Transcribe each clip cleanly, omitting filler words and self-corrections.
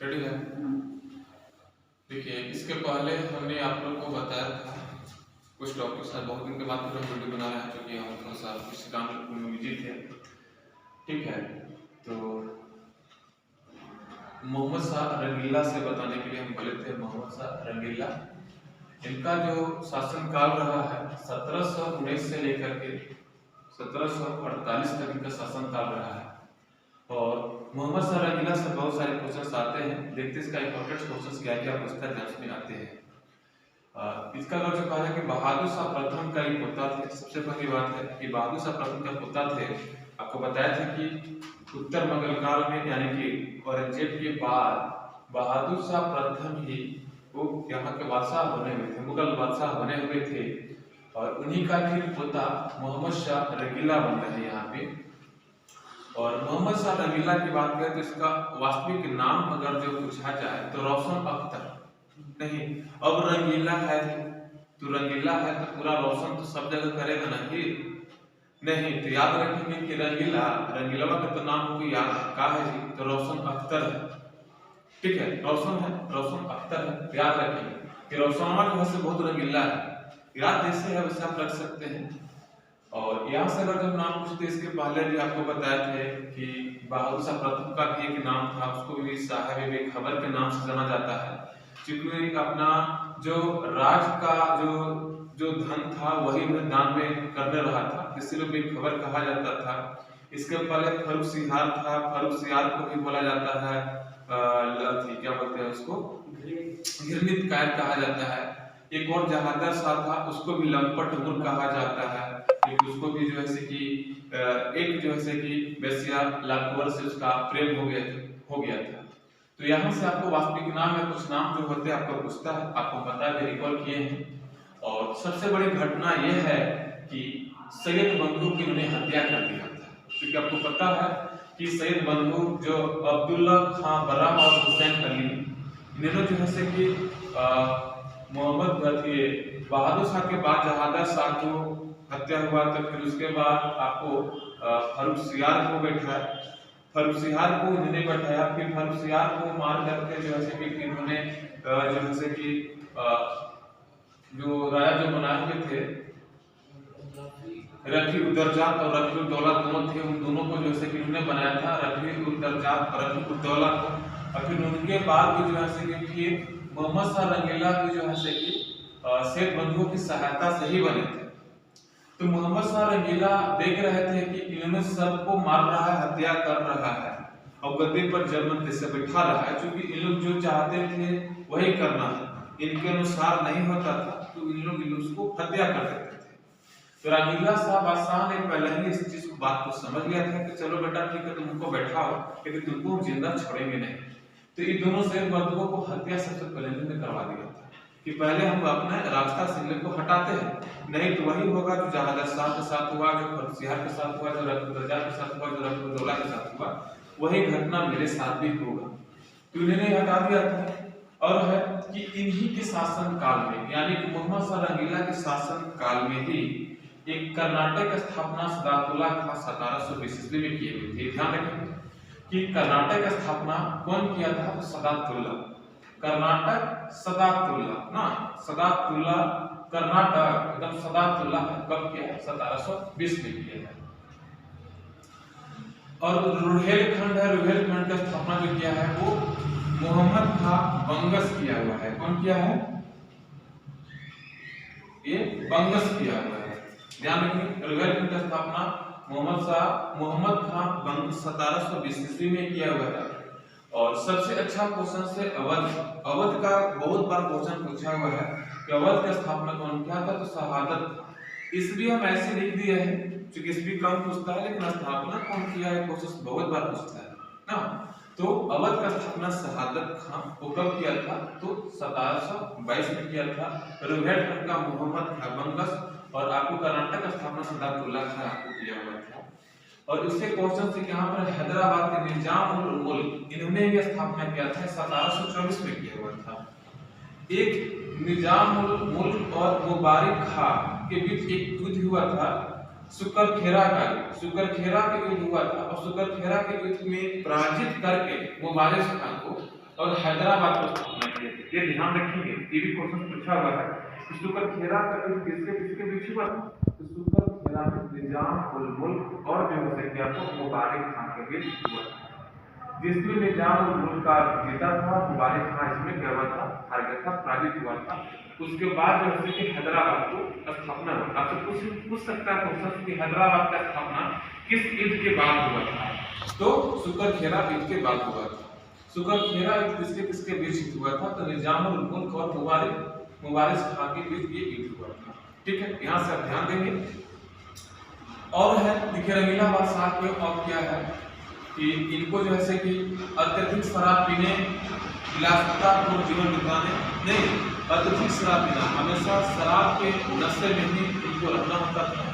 Ready है। देखिए, इसके पहले हमने आप लोग को बताया था कुछ टॉपिक्स है, बहुत दिन के बाद फिर हम वीडियो बना रहे हैं क्योंकि हम थोड़ा सा किसी काम में बिजी थे। ठीक है, तो मोहम्मद शाह रंगीला से बताने के लिए हम बोले थे। मोहम्मद शाह रंगीला, इनका जो शासनकाल रहा है 1719 से लेकर के 1748 तक इनका शासनकाल रहा है। और मोहम्मद शाह रंगीला से बहुत सारे क्वेश्चंस आते हैं, देखते इसका इंपॉर्टेंट क्वेश्चंस क्या क्या पूछता है एग्जाम्स में आते हैं। इसका अगर जो कहा है कि बहादुर शाह प्रथम का ही पोता थे। सबसे पहली बात है कि बहादुर शाह प्रथम का पोता थे। आपको बताया था कि उत्तर मुगल काल में यानी कि औरंगजेब के बाद बहादुर शाह प्रथम ही वो यहाँ के बादशाह बने हुए थे, मुगल बादशाह बने हुए थे। और उन्हीं का फिर पोता मोहम्मद शाह रंगीला बन रहे हैं यहाँ पे। और मोहम्मद शाह रंगीला की बात करें तो इसका वास्तविक नाम अगर जो पूछा जाए तो रोशन अख्तर नहीं। अब रंगीला है तो रंगीला है तो पूरा रोशन तो सब जगह करेगा नहीं। तो याद रखेंगे कि रंगीला का तो नाम को याद का है जी, तो रोशन अख्तर है। ठीक है, रोशन अख्तर है। याद रखेंगे कि रोशनवा जो है बहुत रंगीला है। याद जैसे है वैसे आप रख सकते हैं। और यहाँ से अगर जब नाम पूछते इसके पहले भी आपको बताए थे कि बहादुर शाह प्रथम का भी एक नाम था, उसको भी साहिब खबर के नाम से जाना जाता है, क्योंकि अपना जो राज का जो धन था वही में दान में करने रहा था, इसलिए भी खबर कहा जाता था। इसके पहले फर्रुख सियार था, फर्रुख सियार को भी बोला जाता है क्या बोलते हैं उसको, घृणित कायर कहा जाता है। एक और जहादर शाह था, उसको भी लंपट मुर कहा जाता है, क्योंकि उसको भी जो है कि एक जो है कि बेसिया लाखवर से उसका प्रेम हो गया था। तो यहाँ से आपको वास्तविक नाम है, कुछ नाम जो होते हैं आपको पूछता है, आपको पता है, रिकॉल किए हैं। और सबसे बड़ी घटना यह है कि सैयद बंधु की उन्होंने हत्या कर दिया था। क्योंकि आपको पता है कि सैयद बंधु जो अब्दुल्ला खां बरा और हुसैन अली, इन्होंने जो है कि मोहम्मद बहादुर शाह के बाद जहादर शाह को हत्या हुआ, तो फिर उसके बाद आपको फर्रुख सियार को बैठाया, फर्रुख सियार को इन्होंने बैठाया, फिर फर्रुख सियार को मार करके जो है कि इन्होंने जो है कि जो राजा जो बनाए हुए थे रफी उद्दरजात और रफी उद्दौला दोनों थे, उन दोनों को जो है कि उन्होंने बनाया था, रफी उद्दरजात और रफी उद्दौला को। और फिर उनके बाद भी जो है कि फिर मोहम्मद शाह रंगीला भी जो है कि सैयद बंधुओं की सहायता से ही बने थे। तो मोहम्मद शाह रंगीला देख रहे थे कि इन्होंने सबको मार रहा है, हत्या कर रहा है और गद्दे पर जबरदस्ती से बैठा रहा है, क्योंकि इन लोग जो चाहते थे वही करना है, इनके अनुसार नहीं होता था तो इन लोग उसको हत्या कर देते थे। तो रंगीला शाह बादशाह ने पहले ही इस चीज बात को समझ लिया था कि चलो बेटा ठीक है, तुम उनको बैठाओ, लेकिन तुमको जिंदा छोड़ेंगे नहीं। तो इन दोनों सैयद बंधुओं को हत्या सबसे पहले इन्होंने करवा दिया था कि पहले हम अपने रास्ता से को हटाते हैं, नहीं तो वही होगा जो जहादर शाह के साथ हुआ, जो फर्रुख सियार के साथ हुआ, जो रफी उद्दौला के साथ हुआ, जो रफी उद्दौला के साथ हुआ, वही घटना मेरे साथ भी होगा। तो इन्होंने हटा दिया था। और है कि इन्हीं के शासन काल में, यानी कि मोहम्मद शाह रंगीला के शासन काल में ही एक कर्नाटक स्थापना सदातुल्ला खां 1720 ईस्वी में की गई थी। ध्यान रखें कि कर्नाटक स्थापना कौन किया था, तो सदातुल्ला, कर्नाटक सदातुल्ला ना, सदातुल्ला कर्नाटक एकदम सदातुल्ला कब किया है, 1720 में किया है। और रुहेलखंड है, रुहेलखंड का स्थापना जो किया है वो मोहम्मद खां बंगस किया हुआ है। कौन किया है, ये बंगस किया हुआ है। ध्यान रखिए, रुहेलखंड का स्थापना मोहम्मद खां बंगस 1720 ईस्वी में किया हुआ है। और सबसे अच्छा क्वेश्चन से अवध का बहुत बार क्वेश्चन पूछा हुआ है कि अवध का स्थापना कौन किया था, तो शहादत। इसलिए हम ऐसे लिख दिए हैं क्योंकि इसलिए कम पूछता है, लेकिन स्थापना कौन किया है क्वेश्चन बहुत बार पूछता है ना। तो अवध का स्थापना शहादत खां को कब किया था, तो 1722 में किया था। रुहेलखंड का मोहम्मद खां बंगस, और आपको कर्नाटक का स्थापना सदातुल्ला खां आपको किया हुआ था। और इसके क्वेश्चन से यहाँ पर हैदराबाद के निजाम उल मुल्क, इन्होंने ये स्थापना किया था, 1724 में किया हुआ था। एक निजाम उल मुल्क और मुबारिक खां के बीच एक युद्ध हुआ था, सुकरखेरा का युद्ध हुआ था। और सुकरखेरा के युद्ध में पराजित करके मुबारिक खां को और हैदराबाद को स्थापना किए थे। ये ध्यान रखेंगे, ये भी क्वेश्चन पूछा हुआ है। शुक्र-खेरा का किसके बीच हुआ था? शुक्र-खेरा में निजाम उल मुल्क और जो है कि आपको मुबारक खां के बीच हुआ था। जिसमें निजाम उल मुल्क का जीता था, मुबारक खां इसमें क्या हुआ था? हार गया था, पराजित हुआ था। उसके बाद जो है कि हैदराबाद को स्थापना हुआ। आपसे पूछ सकता है क्वेश्चन कि हैदराबाद का स्थापना किस युद्ध के बाद हुआ था? तो शुक्र-खेरा युद्ध के बाद हुआ था। शुक्र-खेरा युद्ध किसके बीच हुआ था? तो निजाम उल मुल्क और मुबारक खां के बीच ये युद्ध हुआ था। ठीक है, यहाँ से आप ध्यान देंगे। और है देखिए रंगीला बादशाह के और क्या है कि इनको जो है कि अत्यधिक शराब पीने, विलासितापूर्ण जीवन बिताने, नहीं अत्यधिक शराब पीना, हमेशा शराब के नशे में ही इनको रहना होता था।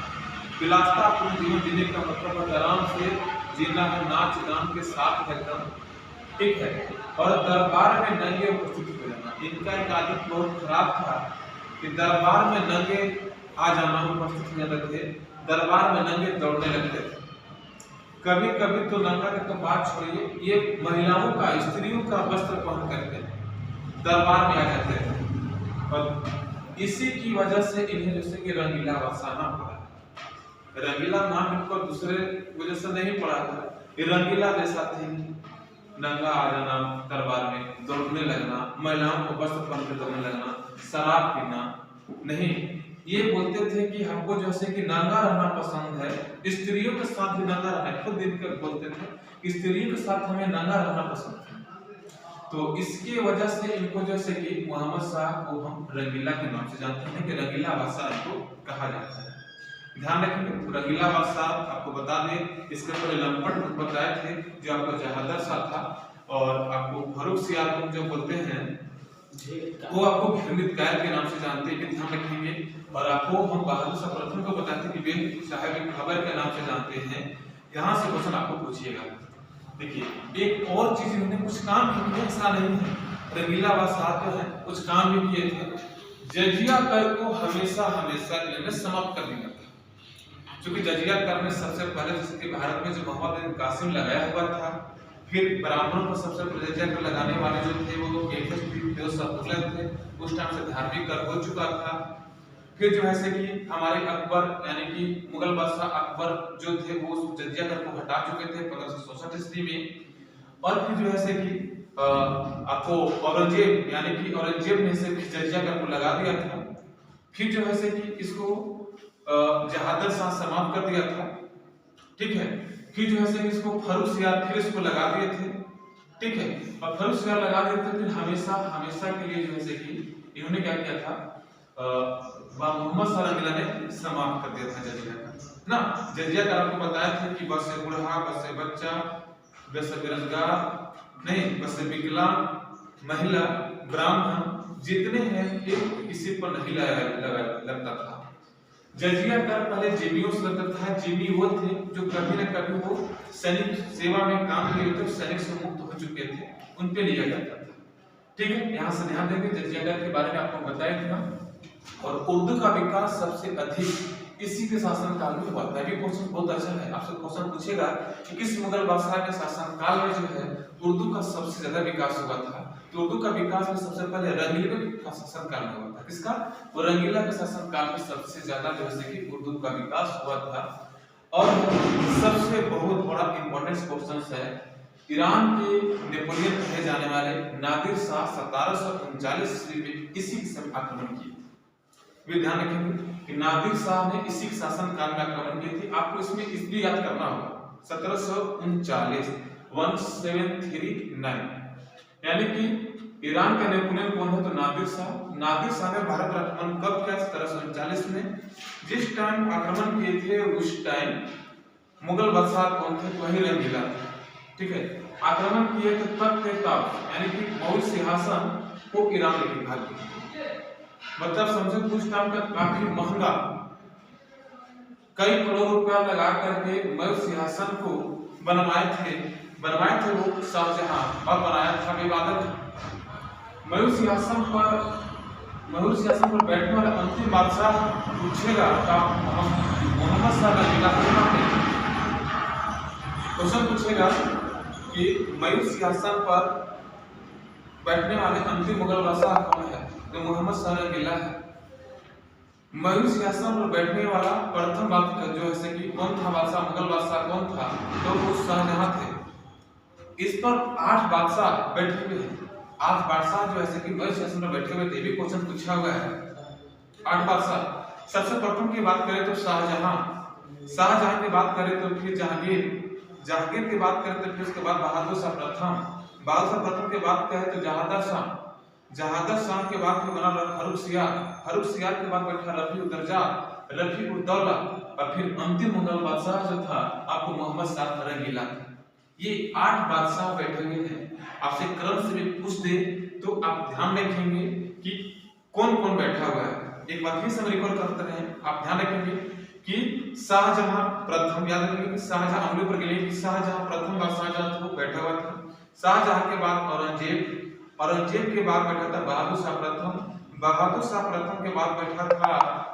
विलासितापूर्ण जीवन जीने का मतलब है आराम से जीना है, नाच गान के साथ एकदम, ठीक है। और दरबार में नंगे उपस्थित हो जाना, इनका एक आदत बहुत खराब था कि दरबार में नंगे आ जाना, उपस्थित हो जाते थे, दरबार में नंगे दौड़ने लगते थे। कभी कभी तो नंगा का तो बात छोड़िए, ये महिलाओं का, स्त्रियों का वस्त्र पहन करके दरबार में आ जाते थे। और इसी की वजह से इन्हें जैसे कि रंगीला बादशाह नाम पड़ा। रंगीला नाम इनको दूसरे वजह से नहीं पड़ा था, ये रंगीला जैसा थे, नंगा आ जाना, दरबार में दौड़ने लगना, महिलाओं को वस्त्र पहन कर दौड़ने लगना, शराब पीना नहीं। ये बोलते थे कि हमको जैसे कि नंगा रहना पसंद है, स्त्रियों के साथ भी नंगा रहना, खुद इनके बोलते थे कि स्त्रियों के साथ हमें नंगा रहना पसंद है। तो इसकी वजह से इनको जैसे कि मोहम्मद शाह को हम रंगीला के नाम से जानते हैं कि रंगीला बादशाह इनको कहा जाता है। ध्यान रखेंगे, रंगीला बादशाह आपको बता दें, इसके पहले लंपट बताए थे जो आपका जहादर शाह था, और आपको फर्रुख सियार जो बोलते हैं वो आपको भ्रमित कायर के नाम से जानते हैं, ध्यान रखेंगे। और आपको हम बहादुर शाह प्रथम को बताते हैं कि वे साहिब खबर के नाम से जानते हैं। यहाँ से क्वेश्चन आपको पूछिएगा। देखिए एक और चीज, इन्होंने कुछ काम भी किए, ऐसा नहीं है, रंगीला बादशाह तो है, कुछ काम भी किए थे। जजिया कर को हमेशा इन्होंने समाप्त कर दिया था। क्योंकि जजिया कर में सबसे पहले जैसे कि भारत में जो मोहम्मद बिन कासिम लगाया हुआ था, फिर ब्राह्मणों को सबसे पहले जजिया कर लगाने वाले जो थे वो थे, उस टाइम से धार्मिक कर हो चुका था। फिर जो है कि हमारे अकबर यानी कि मुगल बादशाह अकबर जो थे वो जजिया कर को हटा चुके थे 1567 ईस्वी में। और फिर जो है कि आपको औरंगजेब यानी कि औरंगजेब ने से जजिया कर को लगा दिया था। फिर जो है कि इसको जहादर शाह समाप्त कर दिया था, ठीक है। फिर जो है कि इसको फर्रुख सियार फिर इसको लगा दिए थे, ठीक है। और फर्रुख सियार लगा दिए थे, फिर हमेशा के लिए जो है कि इन्होंने क्या किया था, मोहम्मद शाह रंगीला ने समाप्त कर दिया था जजिया का ना। जजिया का आपको बताया था कि बस से बूढ़ा, बस से बच्चा, बस से बेरोजगार नहीं, बस से विकलांग, महिला, ब्राह्मण जितने हैं ये किसी पर नहीं लगता था। जजिया कर पहले जिम्मियों से लगता था। जिम्मी वो थे जो कभी न कभी वो सैनिक सेवा में काम किए थे, सैनिक से मुक्त हो चुके थे, उन पे लिया जाता था, ठीक है। यहाँ से ध्यान देंगे, जजिया कर के बारे में आपको बताया था। और उर्दू का विकास सबसे अधिक इसी के शासनकाल में हुआ था। ये क्वेश्चन बहुत अच्छा है, आपसे क्वेश्चन पूछेगा कि किस मुगल बादशाह के शासनकाल में जो है उर्दू का सबसे ज्यादा विकास हुआ था। तो उर्दू का विकास में सबसे पहले रंगीला का शासनकाल में हुआ था। किसका? वो रंगीला के शासनकाल में सबसे ज्यादा जैसे कि उर्दू का विकास हुआ था। और सबसे बहुत बड़ा इंपॉर्टेंट क्वेश्चन है, ईरान के नेपोलियन कहे जाने वाले नादिर शाह 1739 ईस्वी में इसी के समय आक्रमण किए। वे ध्यान रखेंगे कि नादिर शाह ने इसी के शासनकाल में आक्रमण किए थे। आपको इसमें इसलिए याद करना होगा 1739 1739, यानी कि ईरान का नेपोलियन कौन है? तो नादिर शाह। नादिर शाह ने भारत पर आक्रमण कब किया? 1739 में। जिस टाइम आक्रमण किए थे उस टाइम मुगल बादशाह कौन थे? वही रंगीला, ठीक है। आक्रमण किए थे तब के तब, यानी कि मौर्य सिंहासन को ईरान लेके भाग गए। मतलब समझो कुछ टाइम का काफी महंगा, कई करोड़ रुपया लगा करके मौर्य सिंहासन को बनवाए थे वो शाहजहां, और बनाया था विवादक। मौर्य सिंहासन पर बैठने वाला अंतिम बादशाह पूछेगा का मोहम्मद शाह रंगीला क्वेश्चन पूछेगा कि मौर्य सिंहासन पर बैठने वाले अंतिम मुगल बादशाह कौन है? तो मोहम्मद शाह रंगीला है। मयूर सिंहासन पर बैठने वाला प्रथम बादशाह जो है कि कौन था बादशाह, मुगल बादशाह कौन था? तो वो शाहजहां थे। इस पर 8 बादशाह बैठे हुए हैं। 8 बादशाह जो है कि मयूर सिंहासन पर बैठे हुए थे, भी क्वेश्चन पूछा हुआ है। 8 बादशाह। सबसे प्रथम की बात करें तो शाहजहां, शाहजहां की बात करें तो फिर जहांगीर, जहांगीर की बात करें तो फिर उसके बाद बहादुर शाह प्रथम, बहादुर शाह प्रथम की बात करें तो जहादर शाह, जहादर शाह के बाद फिर बना फर्रुख सियार, फर्रुख सियार के बाद बैठा रफी उद दर्जा, रफी उद दौला, और फिर अंतिम मुगल बादशाह जो था आपको मोहम्मद शाह रंगीला। ये 8 बादशाह बैठे हुए हैं। आपसे क्रम से भी पूछ दे तो आप ध्यान रखेंगे कि कौन कौन बैठा हुआ है। एक बार फिर से रिकॉल करते रहे, आप ध्यान रखेंगे कि शाहजहां प्रथम, याद रखेंगे कि शाहजहां अमले पर गए कि शाहजहां प्रथम बादशाह जो था वो बैठा हुआ था। शाहजहां के बाद औरंगजेब, औरंगजेब के बाद बैठा था बहादुर शाह प्रथम, बहादुर शाह प्रथम के बाद बैठा था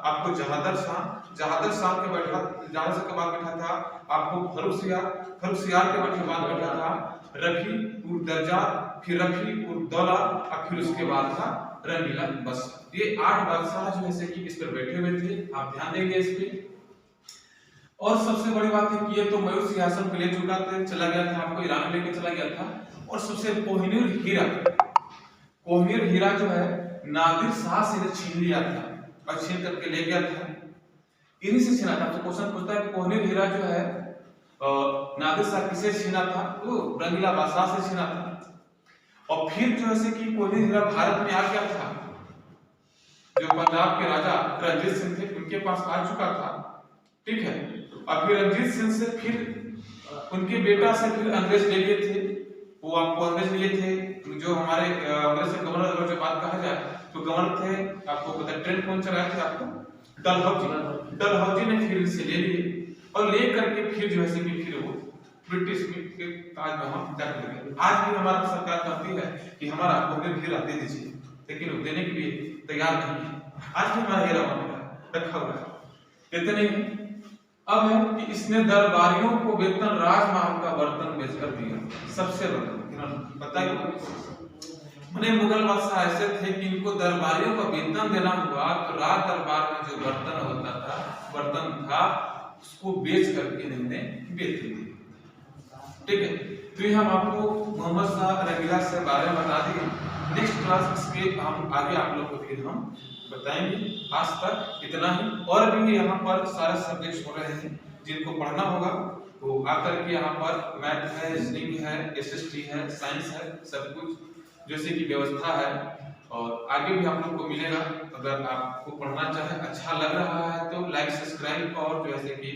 आपको जहादर शाह, जहादर शाह के बैठा, जहादर शाह के बाद बैठा था आपको फर्रुख सियार, फर्रुख सियार के बाद बैठा था रफी उद दर्जा, फिर रफी उद दौला, और फिर उसके बाद था रंगीला। बस ये 8 बादशाह जो है कि इस पर बैठे हुए थे, आप ध्यान देंगे इस पे। और सबसे बड़ी बात है कि ये तो मयूर सिंहासन पे ले चुका था, चला गया था, आपको ईरान में लेके चला गया था। और सबसे कोहिनूर हीरा, कोहिनूर हीरा जो है नादिर शाह से छीन लिया था और छीन करके ले गया था, इन्हीं से छीना था। तो क्वेश्चन पूछता है कि कोहिनूर हीरा जो है नादिर शाह किसे छीना था? वो रंगीला बादशाह से छीना था। और फिर जो है कि कोहिनूर हीरा भारत में आ गया था, जो पंजाब के राजा रणजीत सिंह थे उनके पास आ चुका था, ठीक है। और फिर रणजीत सिंह से फिर उनके बेटा से फिर अंग्रेज ले लिए थे, वो आपको अंग्रेज लिए थे, जो हमारे अंग्रेज से गवर्नर अगर जो बात कहा जाए तो गवर्नर थे, आपको पता है ट्रेन कौन चलाए थे? आपको डलहौजी, डलहौजी ने फिर इसे ले लिए और ले करके फिर जो है कि फिर वो ब्रिटिश के ताज में हम जाकर लगे। आज भी हमारा सरकार कहती है कि हमारा कोहिनूर हीरा दे दीजिए, लेकिन वो देने के लिए तैयार नहीं है। आज भी हमारा हीरा वहां रखा हुआ है। इतने ही अब है कि इसने दरबारियों को वेतन राजमहल का बर्तन बेचकर दिया। सबसे बताइए, मैंने मुगल बादशाह ऐसे थे कि इनको दरबारियों का वेतन देना हुआ तो राज दरबार में जो बर्तन होता था, बर्तन था, उसको बेच करके इन्होंने बेच दिया, ठीक है। तो ये हम आपको मोहम्मद शाह रंगीला से बारे में बता दिए। नेक्स्ट क्लास इसके हम आगे आप लोगों को फिर हम बताएंगे। आज तक इतना ही, और भी यहाँ पर सारे सब्जेक्ट्स हो रहे हैं जिनको पढ़ना होगा, तो आकर के यहाँ पर मैथ है, रीजनिंग है, एसएसटी है, साइंस है, सब कुछ जैसे की व्यवस्था है, और आगे भी आप लोग को मिलेगा। अगर आपको पढ़ना चाहे, अच्छा लग रहा है तो लाइक सब्सक्राइब और जैसे कि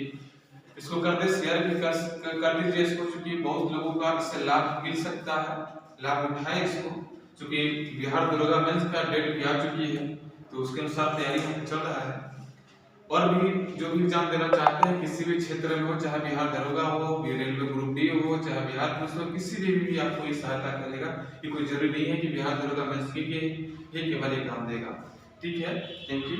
इसको कर दे, शेयर भी कर दीजिए इसको, क्योंकि बहुत लोगों का इससे लाभ मिल सकता है, लाभ उठाए इसको। क्योंकि बिहार दरोगा मेंस का डेट भी आ चुकी है, तो उसके अनुसार तैयारी चल रहा है। और भी जो भी एग्जाम देना चाहते हैं किसी भी क्षेत्र में हो, चाहे बिहार दरोगा हो, रेलवे ग्रुप डी हो, चाहे बिहार पुलिस हो, किसी भी आपको ये सहायता करेगा। ये कोई जरूरी नहीं है कि बिहार दरोगा मेंस ही केवल एग्जाम देगा, ठीक है। Thank you.